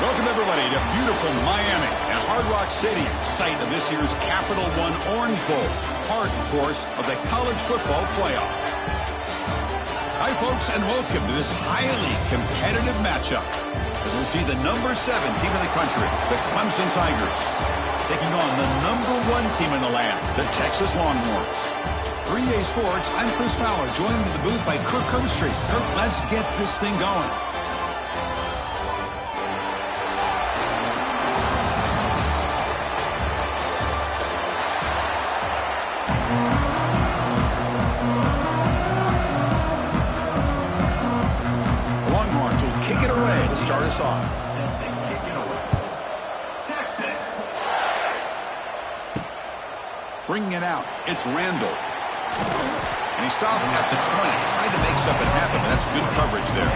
Welcome, everybody, to beautiful Miami and Hard Rock Stadium, site of this year's Capital One Orange Bowl, part, of course, of the college football playoff. Hi, folks, and welcome to this highly competitive matchup as we'll see the number 7 team in the country, the Clemson Tigers, taking on the number 1 team in the land, the Texas Longhorns. For EA Sports, I'm Chris Fowler, joined in the booth by Kirk Herbstreit. Kirk, let's get this thing going. Start us off. Texas. Bringing it out, it's Randall. And he stopped at the 20. Tried to make something happen, but that's good coverage there.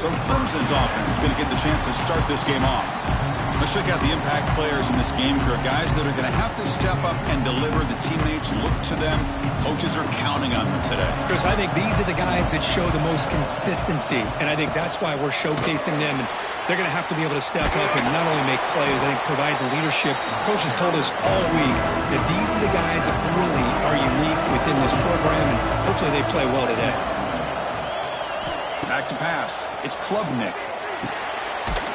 So Clemson's offense is going to get the chance to start this game off. Let's check out the impact players in this game, guys that are going to have to step up and deliver. The teammates look to them. Coaches are counting on them today. Chris, I think these are the guys that show the most consistency, and I think that's why we're showcasing them. And they're going to have to be able to step up and not only make plays, I think provide the leadership. Coach has told us all week that these are the guys that really are unique within this program, and hopefully they play well today. Back to pass. It's Klubnik.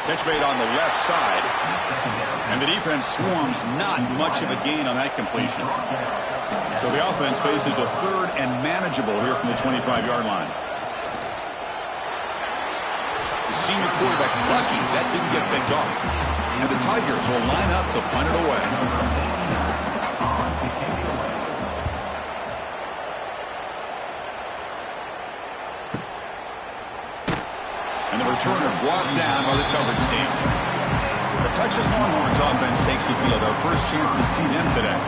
Catch made on the left side. And the defense swarms, not much of a gain on that completion. So the offense faces a third and manageable here from the 25-yard line. The senior quarterback lucky that didn't get picked off. And the Tigers will line up to punt it away. And the returner brought down by the coverage team. The Texas Longhorns offense takes the field. Our first chance to see them today.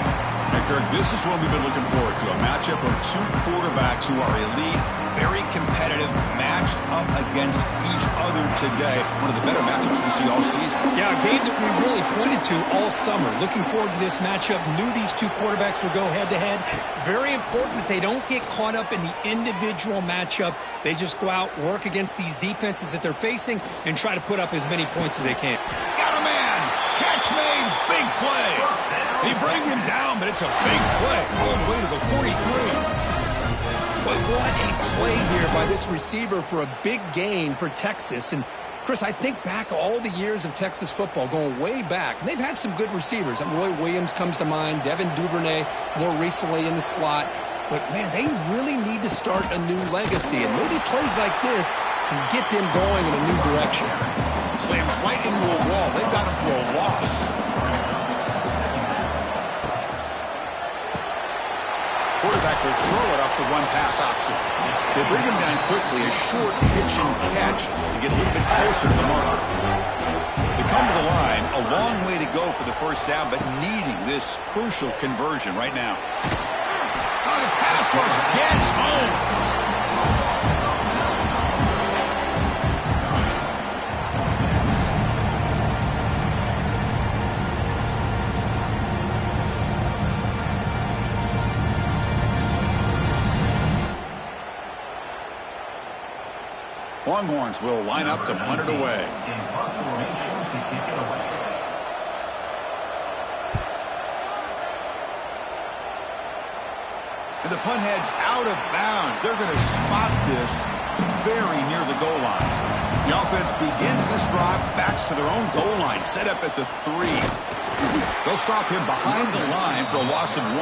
And Kirk, this is what we've been looking forward to. A matchup of 2 quarterbacks who are elite, very competitive, matched up against each other today. One of the better matchups we see all season. Yeah, a game that we really pointed to all summer. Looking forward to this matchup. Knew these 2 quarterbacks would go head-to-head. Very important that they don't get caught up in the individual matchup. They just go out, work against these defenses that they're facing, and try to put up as many points as they can. Got a man! Catch made! Big play! He brings him down, but it's a big play. All the way to the 43. But what a play here by this receiver for a big gain for Texas. And, Chris, I think back all the years of Texas football, going way back. And they've had some good receivers. Roy Williams comes to mind, Devin Duvernay more recently in the slot. But, man, they really need to start a new legacy. And maybe plays like this can get them going in a new direction. Slams right into a wall. They've got him for a loss. Quarterback will throw it off the run-pass option. They bring him down quickly, a short pitch and catch to get a little bit closer to the marker. They come to the line, a long way to go for the first down, but needing this crucial conversion right now. Oh, the pass rush gets home. Longhorns will line up to punt it away. And the punt heads out of bounds. They're going to spot this very near the goal line. The offense begins this drive, backs to their own goal line, set up at the 3. They'll stop him behind the line for a loss of 1.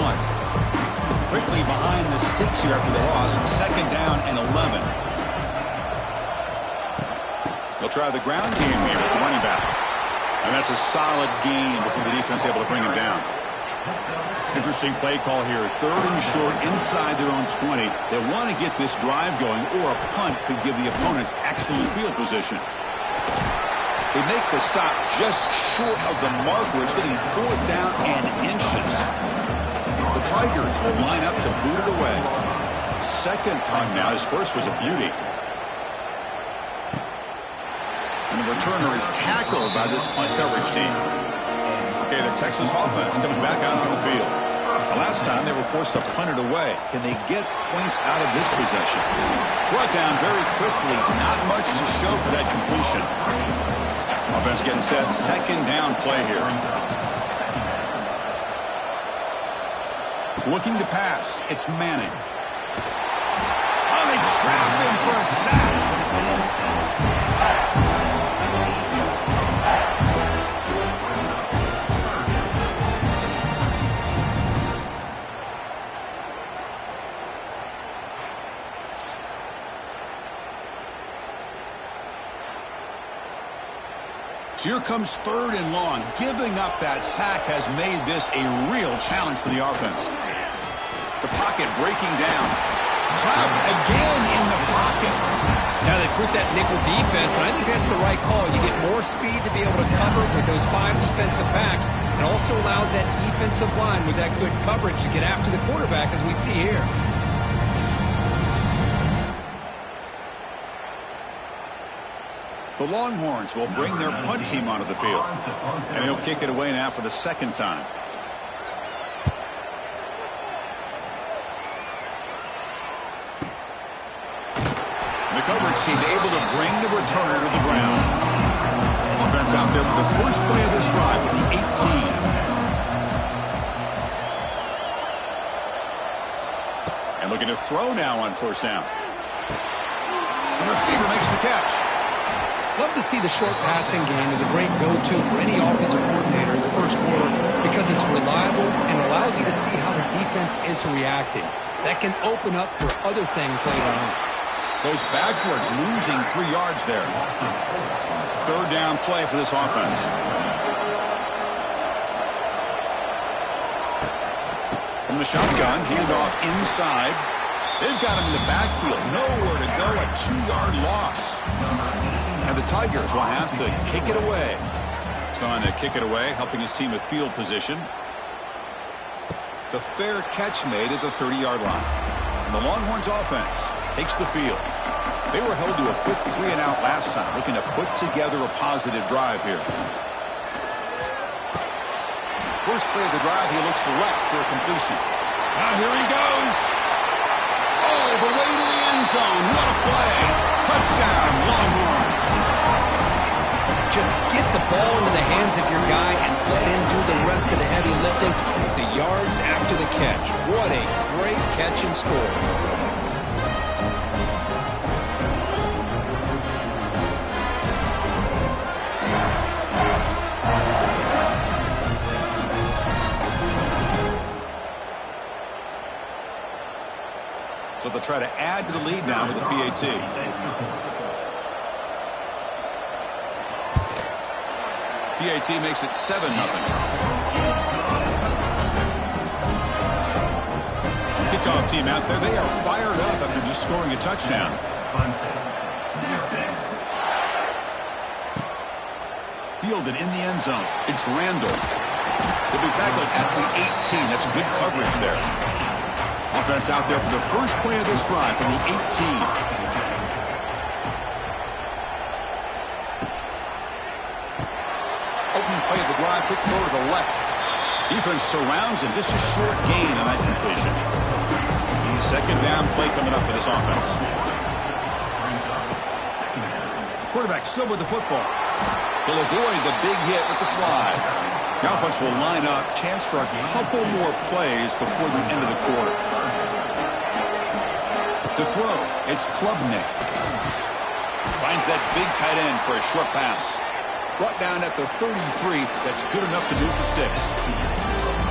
Quickly behind the sticks here after the loss, 2nd down and 11. They'll try the ground game here with the running back. And that's a solid gain before the defense able to bring him down. Interesting play call here. 3rd and short inside their own 20. They want to get this drive going, or a punt could give the opponents excellent field position. They make the stop just short of the marker. It's hitting 4th down and inches. The Tigers will line up to boot it away. 2nd punt now. His first was a beauty. And the returner is tackled by this punt coverage team. Okay, the Texas offense comes back out on the field. Last time they were forced to punt it away. Can they get points out of this possession? Brought down very quickly. Not much to show for that completion. Offense getting set. Second down play here. Looking to pass. It's Manning. Oh, they trapped him for a sack. So here comes third and long. Giving up that sack has made this a real challenge for the offense. The pocket breaking down. Trout again in the pocket. Now they put that nickel defense, and I think that's the right call. You get more speed to be able to cover with those 5 defensive backs. It also allows that defensive line with that good coverage to get after the quarterback, as we see here. The Longhorns will bring their punt team onto the field. And he'll kick it away now for the second time. The coverage team able to bring the returner to the ground. Offense out there for the first play of this drive at the 18. And looking to throw now on first down. The receiver makes the catch. Love to see the short passing game as a great go-to for any offensive coordinator in the first quarter because it's reliable and allows you to see how the defense is reacting. That can open up for other things later on. Goes backwards, losing 3 yards there. Third down play for this offense. From the shotgun, handoff inside. They've got him in the backfield. Nowhere to go, a 2-yard loss. And the Tigers will have to kick it away. Trying to kick it away, helping his team with field position. The fair catch made at the 30-yard line. And the Longhorns offense takes the field. They were held to a quick 3-and-out last time, looking to put together a positive drive here. First play of the drive, he looks left for a completion. Now here he goes. Oh, the way to the end zone. What a play. Touchdown, Longhorns. Just get the ball into the hands of your guy and let him do the rest of the heavy lifting with the yards after the catch. What a great catch and score. So they'll try to add to the lead now with the PAT. PAT makes it 7-0. Kickoff team out there. They are fired up after just scoring a touchdown. Fielded in the end zone. It's Randall. He'll be tackled at the 18. That's good coverage there. Offense out there for the first play of this drive from the 18. Opening play of the drive, quick throw to the left. Defense surrounds him. Just a short gain on that completion. Second down play coming up for this offense. Quarterback still with the football. He'll avoid the big hit with the slide. The offense will line up. Chance for a couple more plays before the end of the quarter. To throw, it's Klubnik. Finds that big tight end for a short pass. Brought down at the 33. That's good enough to move the sticks.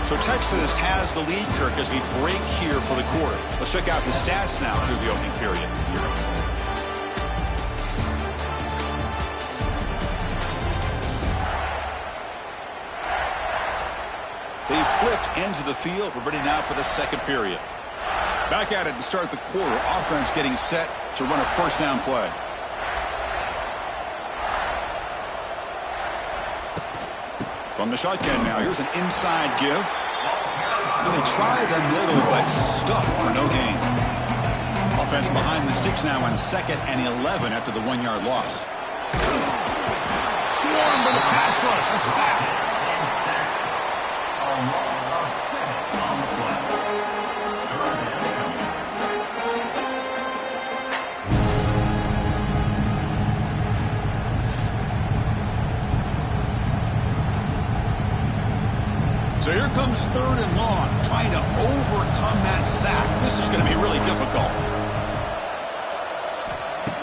So Texas has the lead, Kirk, as we break here for the quarter. Let's check out the stats now through the opening period. They flipped ends of the field. We're ready now for the second period. Back at it to start the quarter. Offense getting set to run a first down play. From the shotgun now. Here's an inside give. Well, they try the middle, but stuck for no gain. Offense behind the 6 now on 2nd and 11 after the 1-yard loss. Swarm for the pass rush. A sack. comes 3rd and long, trying to overcome that sack. This is going to be really difficult.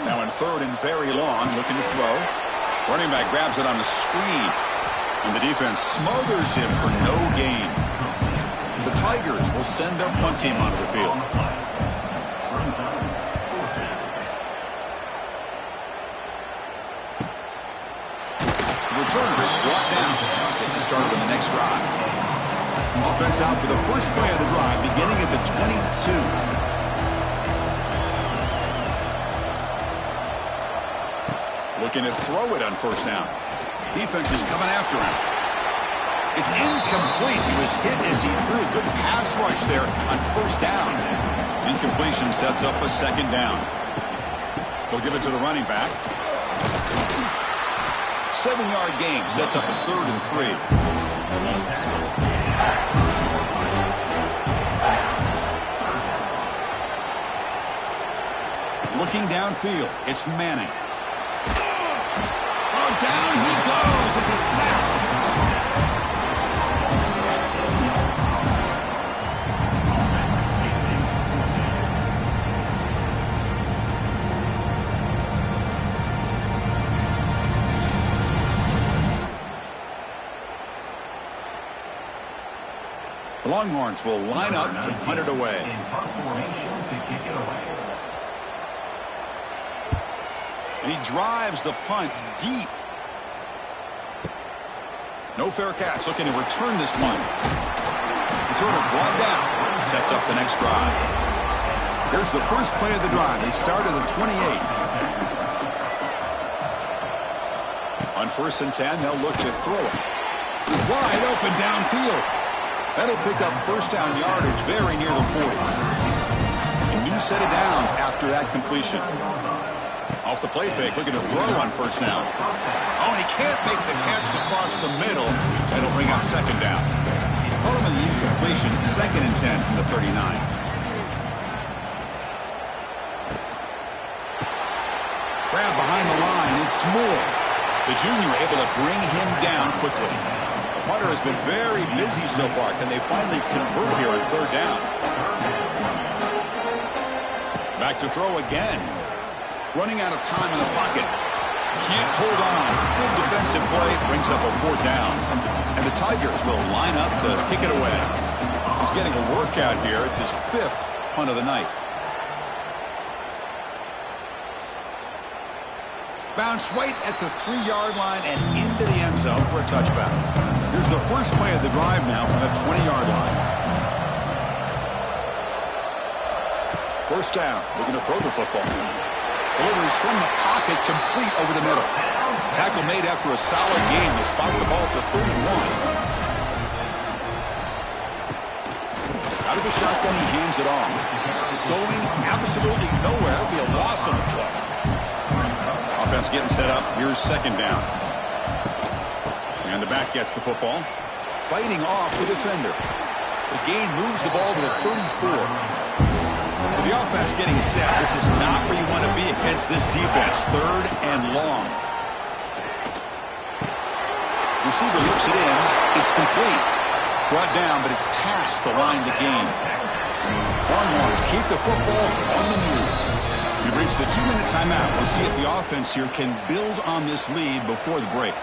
Now in 3rd and very long, looking to throw. Running back grabs it on the screen, and the defense smothers him for no gain. The Tigers will send their punt team onto the field. The returner is brought down. Gets us started on the next drive. Offense out for the first play of the drive, beginning at the 22. Looking to throw it on 1st down. Defense is coming after him. It's incomplete. He was hit as he threw. Good pass rush there on 1st down. Incompletion sets up a 2nd down. They'll give it to the running back. 7-yard gain sets up a 3rd and 3. Looking downfield, it's Manning. Down he goes. It's a sack. The Longhorns will line up to punt it away. And he drives the punt deep. No fair catch. Looking to return this punt. Returner brought down. Sets up the next drive. Here's the first play of the drive. They start at the 28. On 1st and 10, they'll look to throw it. Wide open downfield. That'll pick up 1st down yardage very near the 40. A new set of downs after that completion. Off the play fake, looking to throw on 1st down. Oh, and he can't make the catch across the middle. That'll bring up 2nd down. Bottom of the incompletion, 2nd and 10 from the 39. Grab behind the line, it's Moore. The junior able to bring him down quickly. The punter has been very busy so far. Can they finally convert here on 3rd down? Back to throw again. Running out of time in the pocket. Can't hold on. Good defensive play. Brings up a 4th down. And the Tigers will line up to kick it away. He's getting a workout here. It's his 5th punt of the night. Bounce right at the 3-yard line and into the end zone for a touchback. Here's the first play of the drive now from the 20-yard line. 1st down. Looking to throw the football. Delivers from the pocket, complete over the middle. Tackle made after a solid game. They spot the ball for 31. Out of the shotgun, he hands it off. Going absolutely nowhere. It'll be a loss on the play. Offense getting set up. Here's 2nd down. And the back gets the football. Fighting off the defender. The gain moves the ball to the 34. So the offense getting set. This is not where you want to be against this defense. 3rd and long. Receiver looks it in. It's complete. Brought down, but it's past the line to gain. Longhorns keep the football on the move. We've reached the 2-minute timeout. We'll see if the offense here can build on this lead before the break.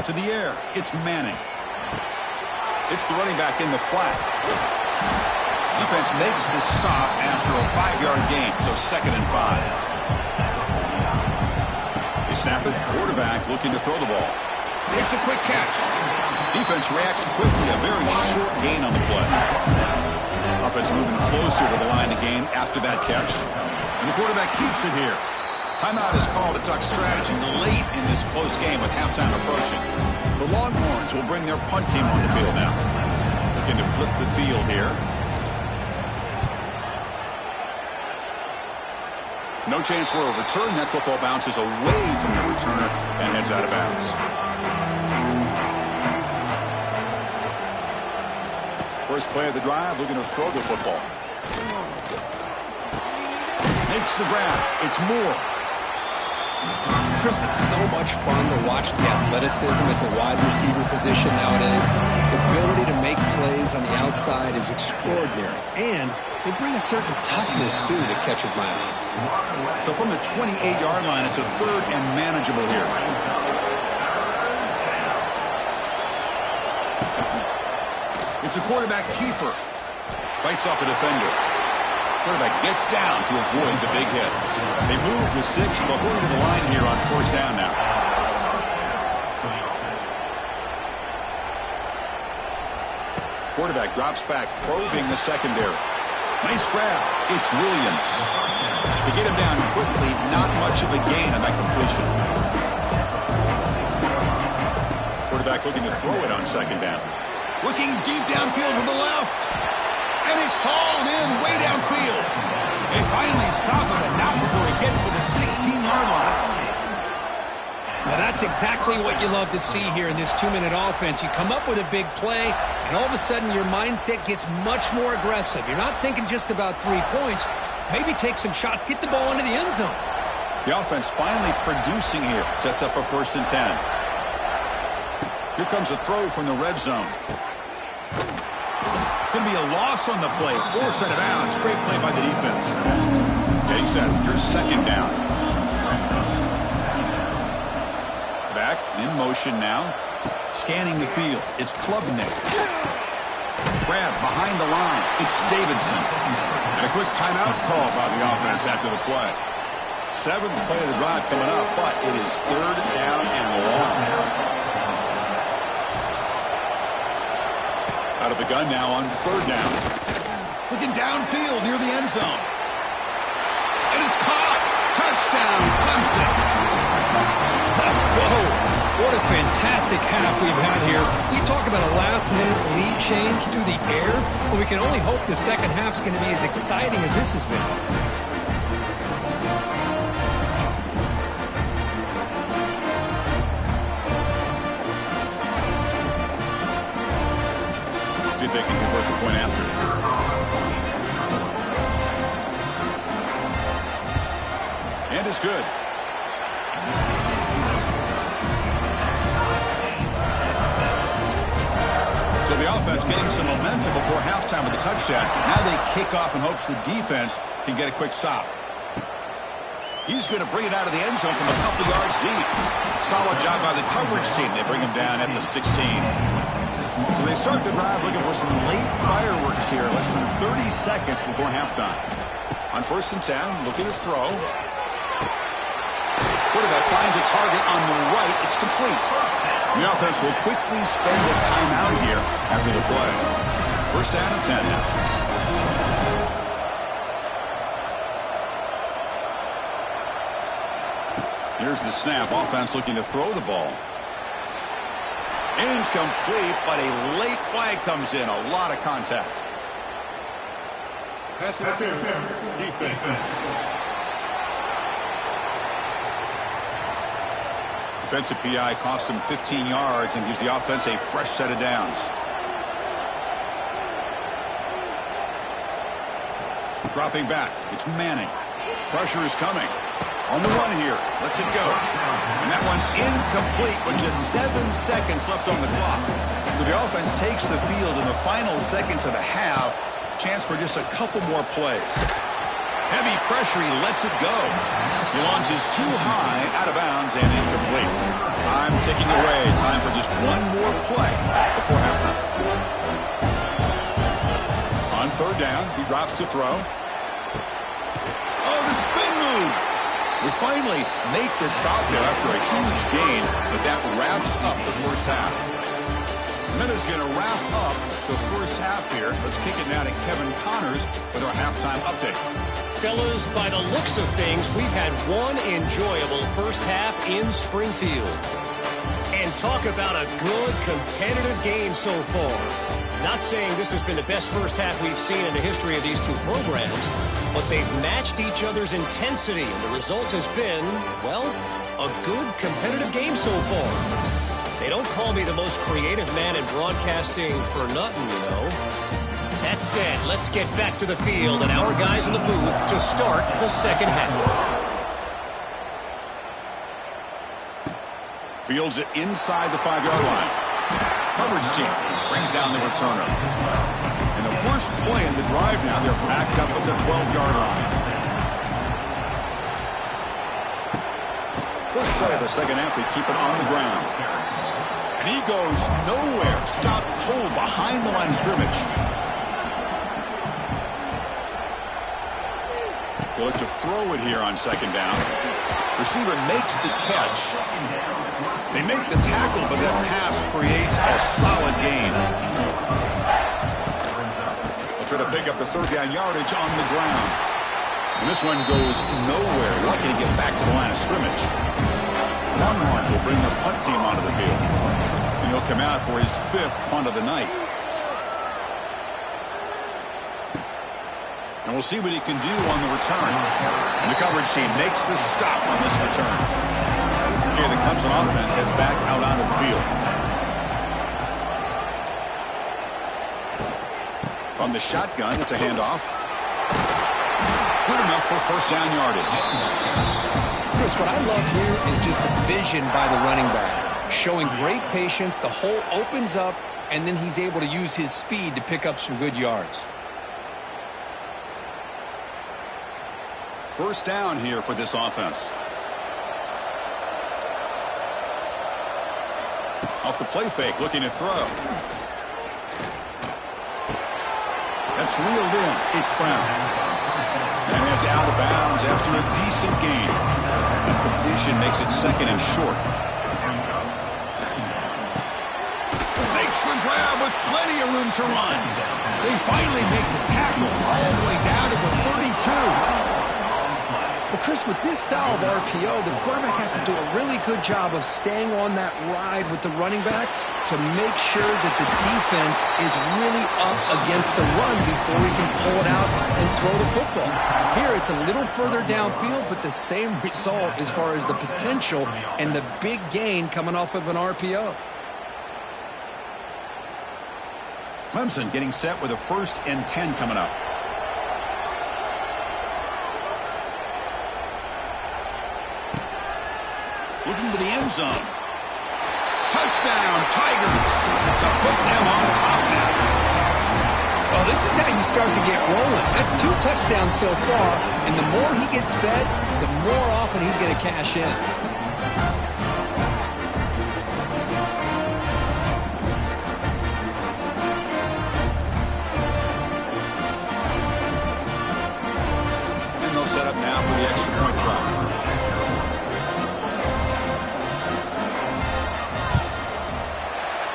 To the air, it's Manning. It's the running back in the flat. Defense makes the stop after a 5-yard gain, so 2nd and 5. They snap it. Quarterback looking to throw the ball. It's a quick catch. Defense reacts quickly. A very short gain on the play. Offense moving closer to the line of gain after that catch. And the quarterback keeps it here. Timeout is called to talk strategy late in this close game with halftime approaching. The Longhorns will bring their punt team on the field now. Looking to flip the field here. No chance for a return. That football bounces away from the returner and heads out of bounds. First play of the drive, looking to throw the football. Makes the grab. It's Moore. Chris, it's so much fun to watch the athleticism at the wide receiver position nowadays. The ability to make plays on the outside is extraordinary. And they bring a certain toughness, too, that catches my eye. So from the 28-yard line, it's a third and manageable here. It's a quarterback keeper. Fights off a defender. Quarterback gets down to avoid the big hit. They move the 6. They'll hurry to the line here on first down now. Quarterback drops back, probing the secondary. Nice grab. It's Williams. They get him down quickly. Not much of a gain on that completion. Quarterback looking to throw it on second down. Looking deep downfield to the left. And it's hauled in way downfield. They finally stop him, and not before he gets to the 16-yard line. Now that's exactly what you love to see here in this 2-minute offense. You come up with a big play, and all of a sudden your mindset gets much more aggressive. You're not thinking just about 3 points. Maybe take some shots, get the ball into the end zone. The offense finally producing here. Sets up a 1st and 10. Here comes a throw from the red zone. It's going to be a loss on the play. Forced out of bounds. Great play by the defense. Getting set. Here's second down. Back in motion now. Scanning the field. It's Klubnik. Grab behind the line. It's Davidson. And a quick timeout call by the offense after the play. 7th play of the drive coming up, but it is 3rd down and long. Out of the gun now on 3rd down. Looking downfield near the end zone. And it's caught. Touchdown, Clemson. Whoa. What a fantastic half we've had here. You talk about a last-minute lead change through the air. Well, we can only hope the second half's going to be as exciting as this has been. See if they can convert the point after. And it's good. So the offense getting some momentum before halftime with the touchdown. Now they kick off in hopes the defense can get a quick stop. He's going to bring it out of the end zone from a couple yards deep. Solid job by the coverage team. They bring him down at the 16. So they start the drive looking for some late fireworks here. Less than 30 seconds before halftime. On 1st and 10, looking to throw. Quarterback finds a target on the right. It's complete. The offense will quickly spend a timeout here after the play. 1st down and 10 now. Here's the snap. Offense looking to throw the ball. Incomplete, but a late flag comes in. A lot of contact. Pass interference. Defense. Defensive PI cost him 15 yards and gives the offense a fresh set of downs. Dropping back. It's Manning. Pressure is coming. On the run here. Lets it go. And that one's incomplete with just 7 seconds left on the clock. So the offense takes the field in the final seconds of the half. Chance for just a couple more plays. Heavy pressure. He lets it go. He launches too high, out of bounds, and incomplete. Time ticking away. Time for just one more play before halftime. On 3rd down, he drops to throw. Oh, the spin move. We finally make the stop there after a huge gain, but that wraps up the first half. Minutes going to wrap up the first half here. Let's kick it now to Kevin Connors with our halftime update. Fellas, by the looks of things, we've had one enjoyable first half in Springfield. And talk about a good competitive game so far. Not saying this has been the best first half we've seen in the history of these two programs, but they've matched each other's intensity, and the result has been, well, a good competitive game so far. They don't call me the most creative man in broadcasting for nothing, you know. That said, let's get back to the field and our guys in the booth to start the second half. Fields it inside the 5-yard line. Coverage team brings down the returner. And the first play in the drive now, they're backed up at the 12-yard line. First play of the second half, they keep it on the ground. And he goes nowhere. Stopped cold behind the line of scrimmage. They look to throw it here on second down. Receiver makes the catch. They make the tackle, but that pass creates a solid gain. They'll try to pick up the third down yardage on the ground. And this one goes nowhere. Lucky to get back to the line of scrimmage. Longhorns will bring the punt team onto the field. And he'll come out for his 5th punt of the night. And we'll see what he can do on the return. And the coverage team makes the stop on this return. Okay, the Clemson offense heads back out onto the field. From the shotgun, it's a handoff. Good enough for first down yardage. Chris, what I love here is just the vision by the running back. Showing great patience, the hole opens up, and then he's able to use his speed to pick up some good yards. First down here for this offense. Off the play fake, looking to throw. That's reeled in. It's Brown. And it's out of bounds after a decent gain. And completion makes it second and short. Makes the grab with plenty of room to run. They finally make the tackle all the way down to the 32. But Chris, with this style of RPO, the quarterback has to do a really good job of staying on that ride with the running back to make sure that the defense is really up against the run before he can pull it out and throw the football. Here, it's a little further downfield, but the same result as far as the potential and the big gain coming off of an RPO. Clemson getting set with a 1st and 10 coming up. Looking to the end zone. Touchdown, Tigers, to put them on top now. Well, this is how you start to get rolling. That's 2 touchdowns so far, and the more he gets fed, the more often he's going to cash in. And they'll set up now for the extra point try.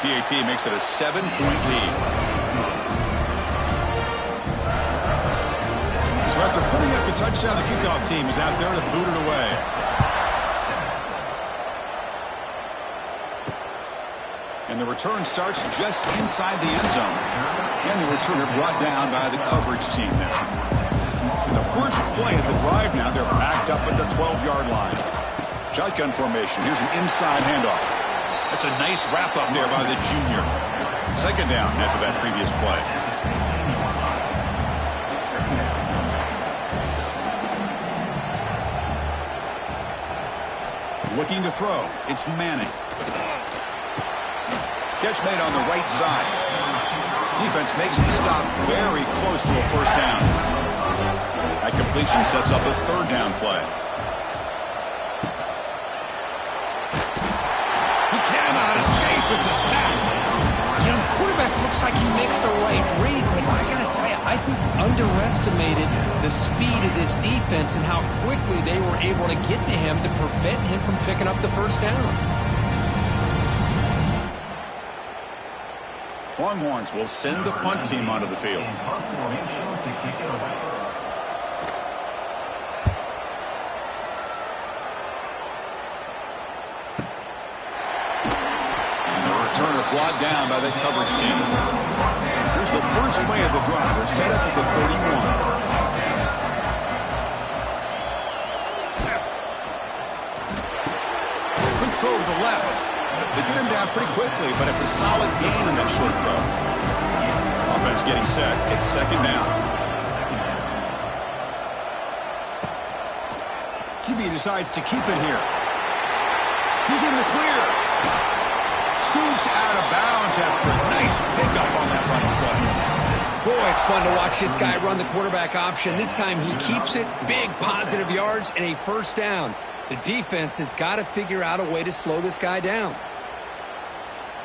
PAT makes it a 7-point lead. So after putting up the touchdown, the kickoff team is out there to boot it away. And the return starts just inside the end zone. And the returner brought down by the coverage team now. And the first play of the drive now, they're backed up at the 12-yard line. Shotgun formation. Here's an inside handoff. That's a nice wrap-up there by the junior. Second down after that previous play. Looking to throw. It's Manning. Catch made on the right side. Defense makes the stop very close to a first down. That completion sets up a 3rd down play. It's a sack. You know, the quarterback looks like he makes the right read, but I got to tell you, I think he underestimated the speed of this defense and how quickly they were able to get to him to prevent him from picking up the first down. Longhorns will send the punt team onto the field. Brought down by that coverage team. Here's the first play of the drive. They're set up at the 31. Quick throw to the left. They get him down pretty quickly, but it's a solid gain on that short throw. Offense getting set. It's second down. QB decides to keep it here. He's in the clear. Jumps out of bounds after a nice pickup on that running play. Boy, it's fun to watch this guy run the quarterback option. This time he keeps it, big positive yards, and a first down. The defense has got to figure out a way to slow this guy down.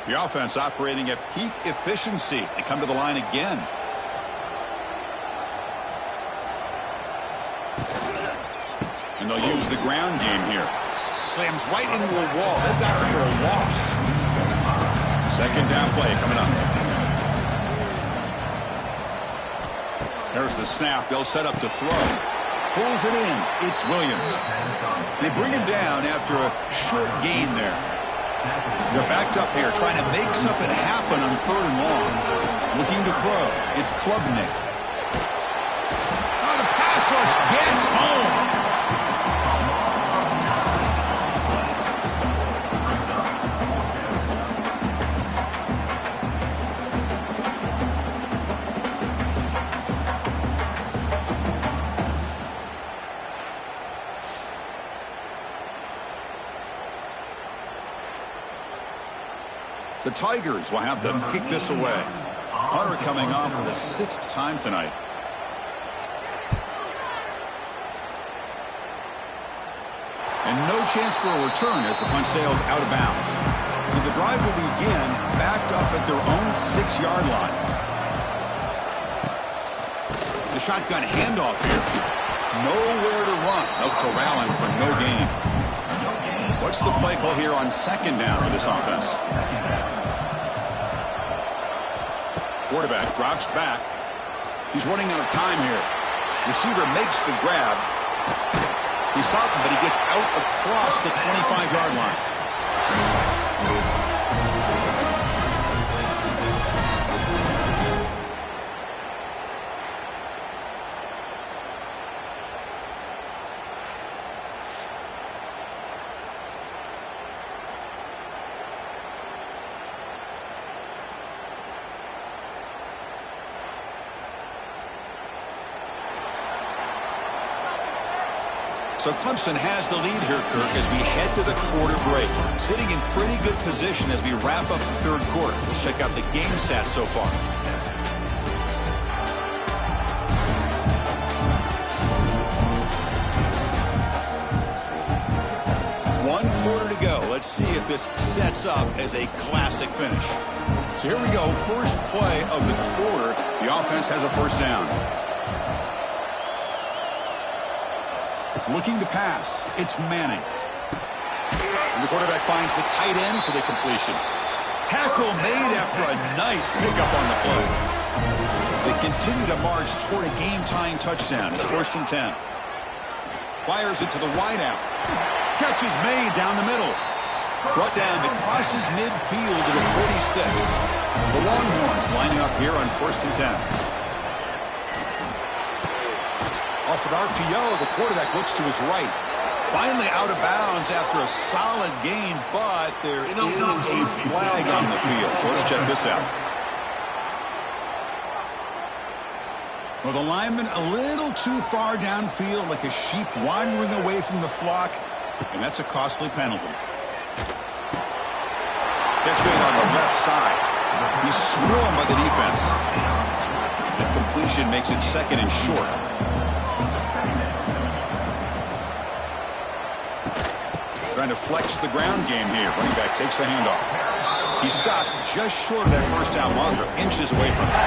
The offense operating at peak efficiency. They come to the line again. And they'll use the ground game here. Slams right into a wall. They've got him for a loss. Second down play coming up. There's the snap. They'll set up to throw. Pulls it in. It's Williams. They bring him down after a short gain there. They're backed up here trying to make something happen on 3rd and long. Looking to throw. It's Klubnik. Oh, the pass rush gets home. The Tigers will have to kick this away. Hunter coming on for the 6th time tonight. And no chance for a return as the punt sails out of bounds. So the drive will begin backed up at their own 6-yard line. The shotgun handoff here. Nowhere to run. They'll corral him for no gain. What's the play call here on 2nd down for this offense? Quarterback drops back. He's running out of time here. Receiver makes the grab. He's stopped him, but he gets out across the 25-yard line. So Clemson has the lead here, Kirk, as we head to the quarter break. Sitting in pretty good position as we wrap up the 3rd quarter. Let's check out the game stats so far. One quarter to go. Let's see if this sets up as a classic finish. So here we go. First play of the quarter. The offense has a first down. Looking to pass. It's Manning. And the quarterback finds the tight end for the completion. Tackle made after a nice pickup on the play. They continue to march toward a game-tying touchdown. It's 1st and 10. Fires it to the wideout. Catch is made down the middle. Brought down. It crosses midfield to the 46. The Longhorns lining up here on 1st and 10. Off an RPO, the quarterback looks to his right. Finally out of bounds after a solid gain, but there is a flag on the field. So let's check this out. Well, the lineman a little too far downfield, like a sheep wandering away from the flock, and that's a costly penalty. Gets made on the left side. He's swarmed by the defense. The completion makes it 2nd and short. Trying to flex the ground game here. Running back takes the handoff. He stopped just short of that first down marker, inches away from it.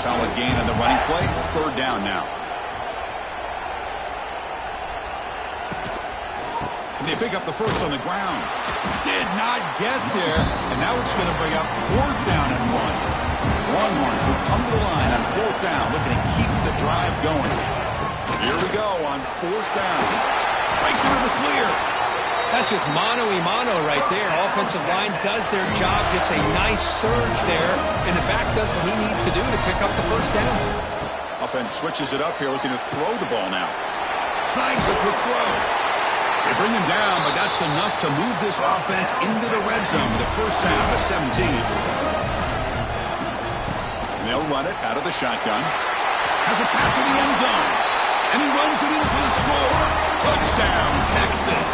Solid gain on the running play. 3rd down now. Can they pick up the first on the ground? Did not get there. And now it's going to bring up 4th down and 1. Longhorns will come to the line on 4th down, looking to keep the drive going. Here we go on 4th down. Breaks into the clear. That's just mano-a-mano right there. Offensive line does their job, gets a nice surge there, and the back does what he needs to do to pick up the first down. Offense switches it up here, looking to throw the ball now. Slides the quick throw. They bring him down, but that's enough to move this offense into the red zone with a first down to 17. And they'll run it out of the shotgun. Has a path to the end zone. And he runs it in for the score. Touchdown, Texas.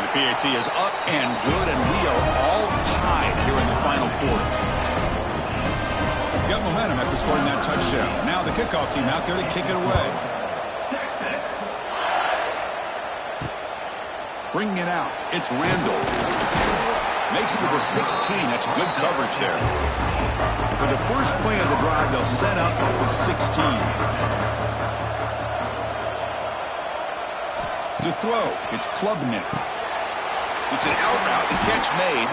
The PAT is up and good, and we are all tied here in the final quarter. Got momentum after scoring that touchdown. Now the kickoff team out there to kick it away. Bringing it out, it's Randall. Makes it to the 16. That's good coverage there. For the first play of the drive, they'll set up at the 16. To throw, it's Klubnik. It's an out route. The catch made.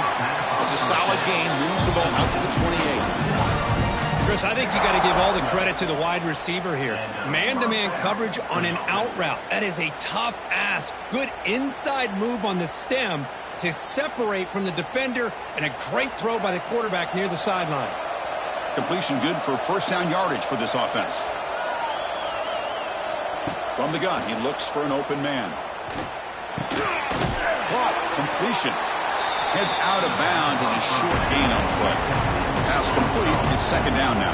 It's a solid gain. Moves the ball out to the 28. Chris, I think you got to give all the credit to the wide receiver here. Man-to-man coverage on an out route. That is a tough ask. Good inside move on the stem to separate from the defender, and a great throw by the quarterback near the sideline. Completion good for first down yardage for this offense. From the gun, he looks for an open man. Caught. Completion. Heads out of bounds as a short gain on the play. Pass complete. It's second down now.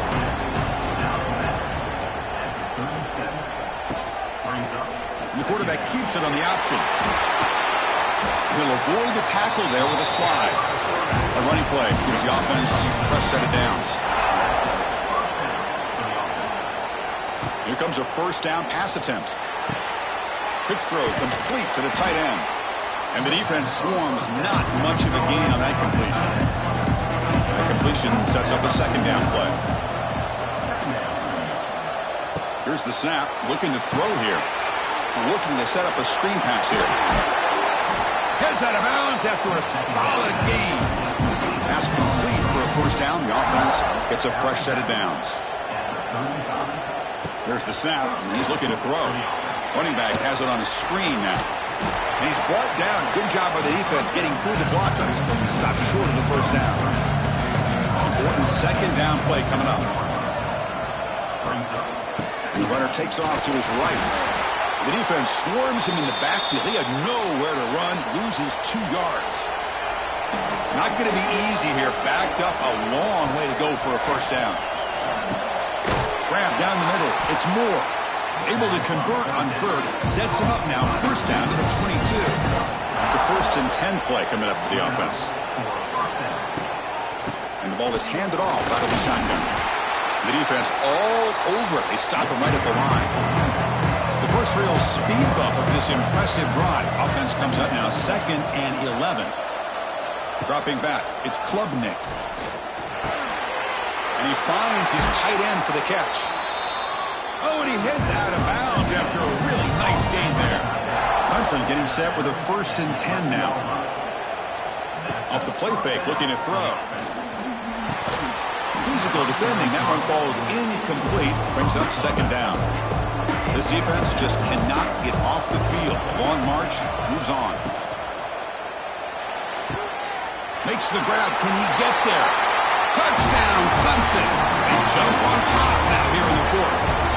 The quarterback keeps it on the option. He'll avoid the tackle there with a slide. A running play gives the offense a fresh set of downs. Here comes a first down pass attempt. Quick throw complete to the tight end. And the defense swarms, not much of a gain on that completion. The completion sets up a second down play. Here's the snap. Looking to throw here. Looking to set up a screen pass here. Heads out of bounds after a solid gain. Pass complete for a first down. The offense gets a fresh set of downs. There's the snap. And he's looking to throw. Running back has it on a screen now. And he's brought down. Good job by the defense getting through the blockers. He stopped short of the first down. Important second down play coming up. The runner takes off to his right. The defense swarms him in the backfield. He had nowhere to run. Loses 2 yards. Not going to be easy here. Backed up a long way to go for a first down. Grab down the middle. It's Moore. Able to convert on third. Sets him up now. First down to the 22. It's a first and 10 play coming up for the offense. And the ball is handed off out of the shotgun. The defense all over it. They stop him right at the line. The first real speed bump of this impressive drive. Offense comes up now. Second and 11. Dropping back. It's Klubnik. And he finds his tight end for the catch. Oh, and he heads out of bounds after a really nice gain there. Clemson getting set with a first and 10 now. Off the play fake, looking to throw. Physical defending. That one falls incomplete. Brings up second down. This defense just cannot get off the field. The long march moves on. Makes the grab. Can he get there? Touchdown, Clemson. They jump on top now here in the fourth.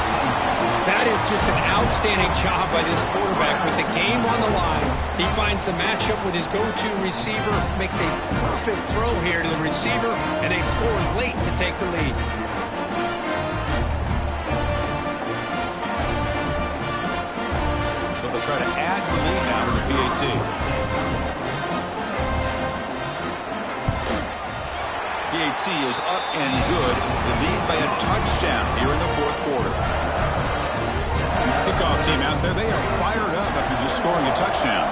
That is just an outstanding job by this quarterback. With the game on the line, he finds the matchup with his go-to receiver, makes a perfect throw here to the receiver, and they score late to take the lead. So they'll try to add the lead now to the PAT. PAT is up and good. The lead by a touchdown here in the fourth quarter. Kickoff team out there, they are fired up after just scoring a touchdown.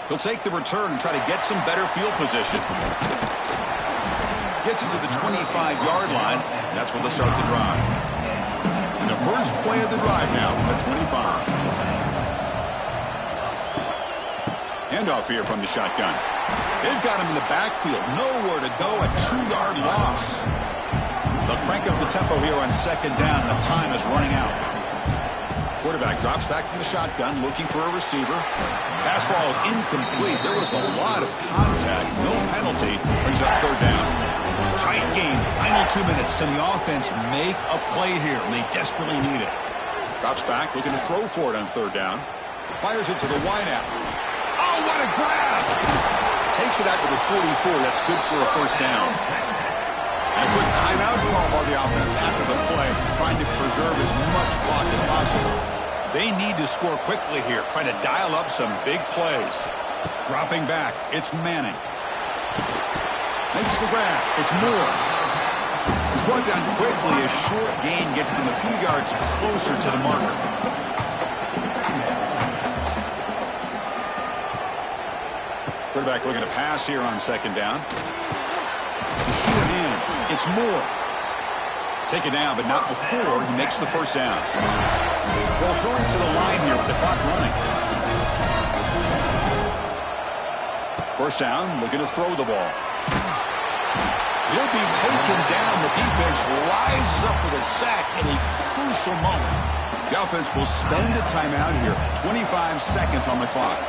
He'll take the return and try to get some better field position. Gets it to the 25-yard line. That's where they'll start the drive. And the first play of the drive now from the 25. Handoff here from the shotgun. They've got him in the backfield. Nowhere to go. A 2-yard loss. They'll crank up the tempo here on second down. The time is running out. Quarterback drops back from the shotgun, looking for a receiver. Pass ball is incomplete. There was a lot of contact. No penalty. Brings up third down. Tight game. Final 2 minutes. Can the offense make a play here? They desperately need it. Drops back, looking to throw for it on third down. Fires it to the wideout. Oh, what a grab! Takes it out to the 44. That's good for a first down. And a quick timeout call by the offense after the play, trying to preserve as much clock as possible. They need to score quickly here, trying to dial up some big plays. Dropping back, it's Manning. Makes the grab, it's Moore. He's brought down quickly. A short gain gets them a few yards closer to the marker. Quarterback looking to pass here on second down. The short hands, it's Moore. Take it down, but not before he makes the first down. Well, throwing to the line here with the clock running. First down, looking to throw the ball. He'll be taken down. The defense rises up with a sack in a crucial moment. The offense will spend a timeout here. 25 seconds on the clock.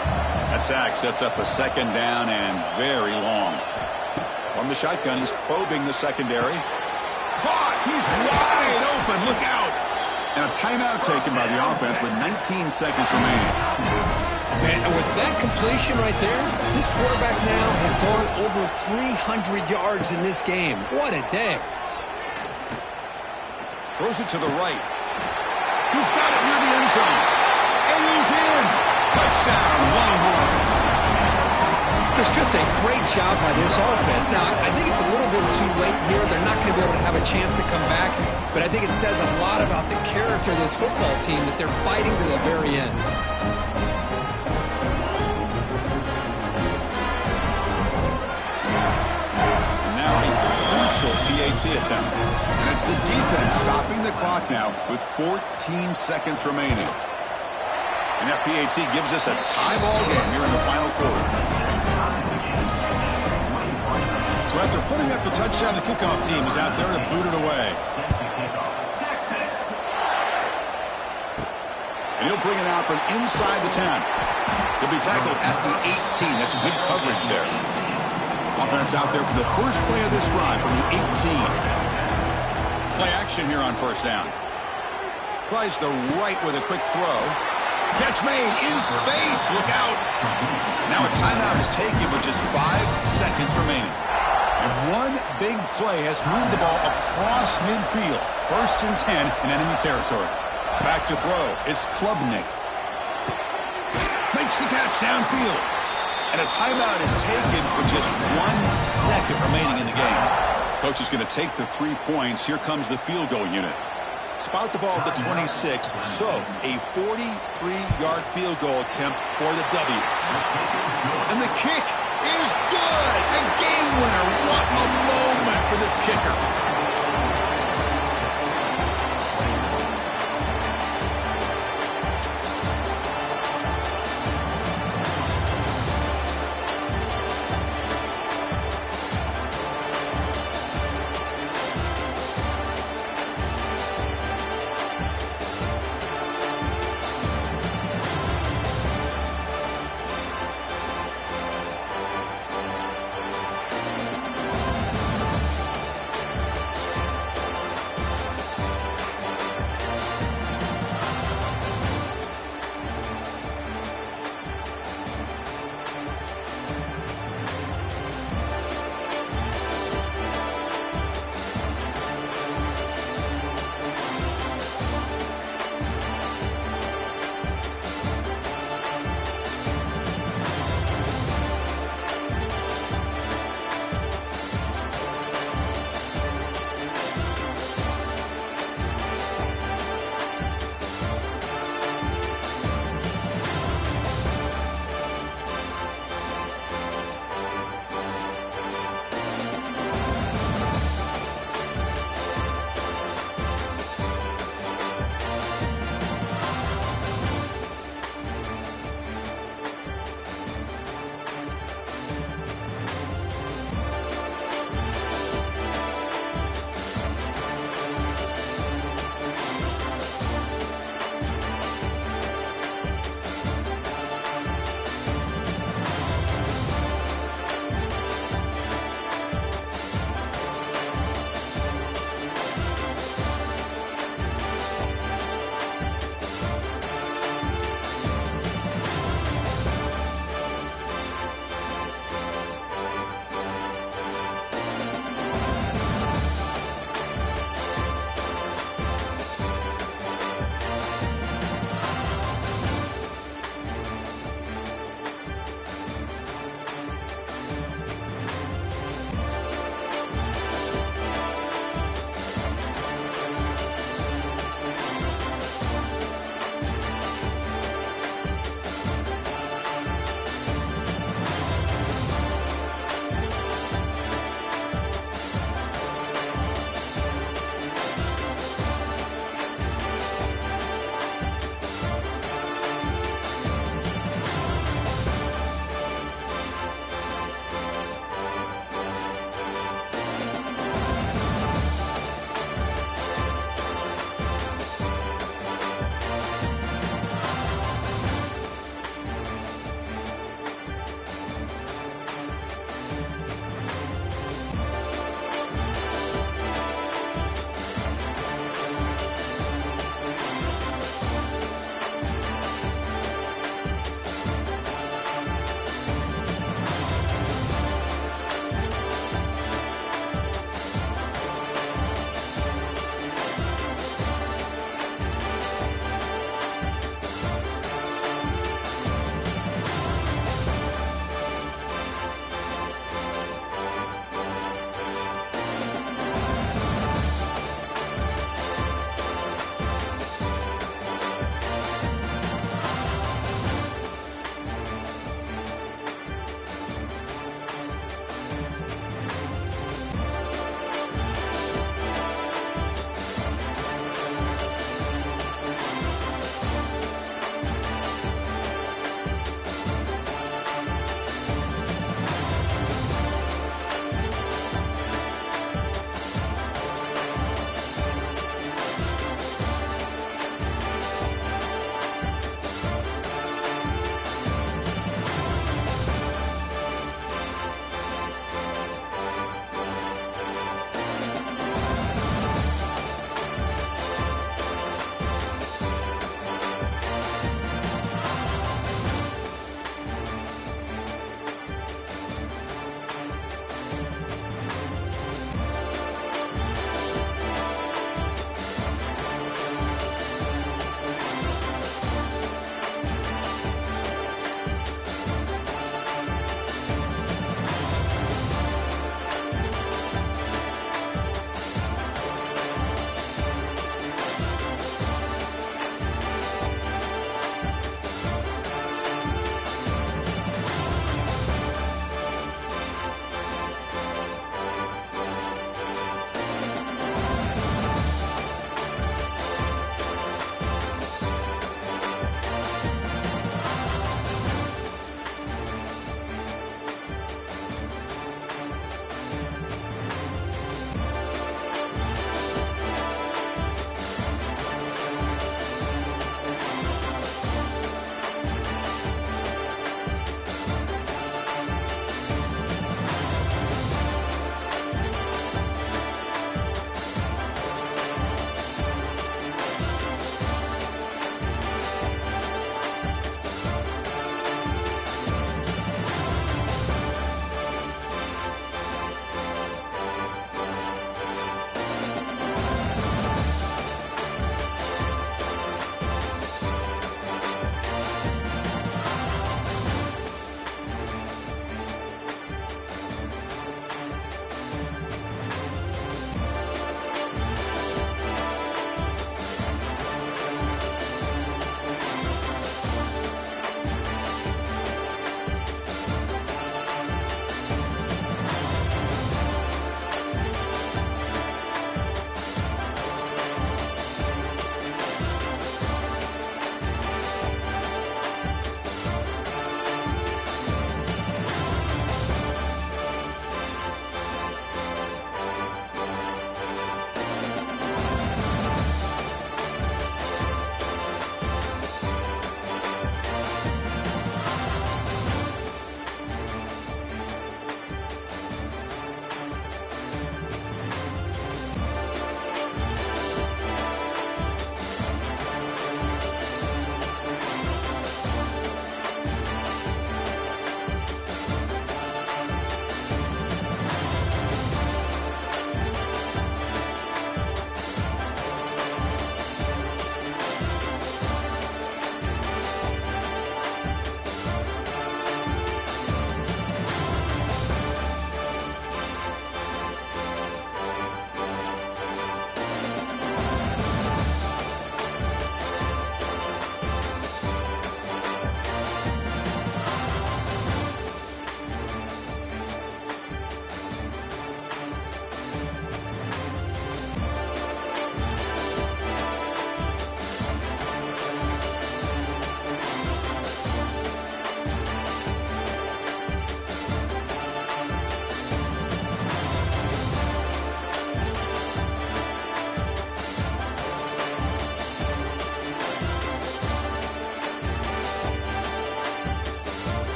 That sack sets up a second down and very long. From the shotgun, he's probing the secondary. Caught! He's wide open. Look out! And a timeout taken by the offense with 19 seconds remaining. Man, and with that completion right there, this quarterback now has gone over 300 yards in this game. What a day. Throws it to the right. He's got it near the end zone. And he's in. Touchdown, Longhorns. It's just a great job by this offense. Now, I think it's a little bit too late here. They're not going to be able to have a chance to come back. But I think it says a lot about the character of this football team that they're fighting to the very end. PAT attempt. And it's the defense stopping the clock now with 14 seconds remaining. And that PAT gives us a tie ball game here in the final quarter. So after putting up the touchdown, the kickoff team is out there to boot it away. And he'll bring it out from inside the 10. He'll be tackled at the 18. That's good coverage there. Offense out there for the first play of this drive from the 18. Play action here on first down. Tries the right with a quick throw. Catch made in space. Look out. Now a timeout is taken with just 5 seconds remaining. And one big play has moved the ball across midfield. First and 10 in enemy territory. Back to throw. It's Klubnik. Makes the catch downfield. And a timeout is taken with just 1 second remaining in the game. Coach is going to take the 3 points. Here comes the field goal unit. Spot the ball at the 26, so a 43-yard field goal attempt for the W. And the kick is good! A game winner! What a moment for this kicker!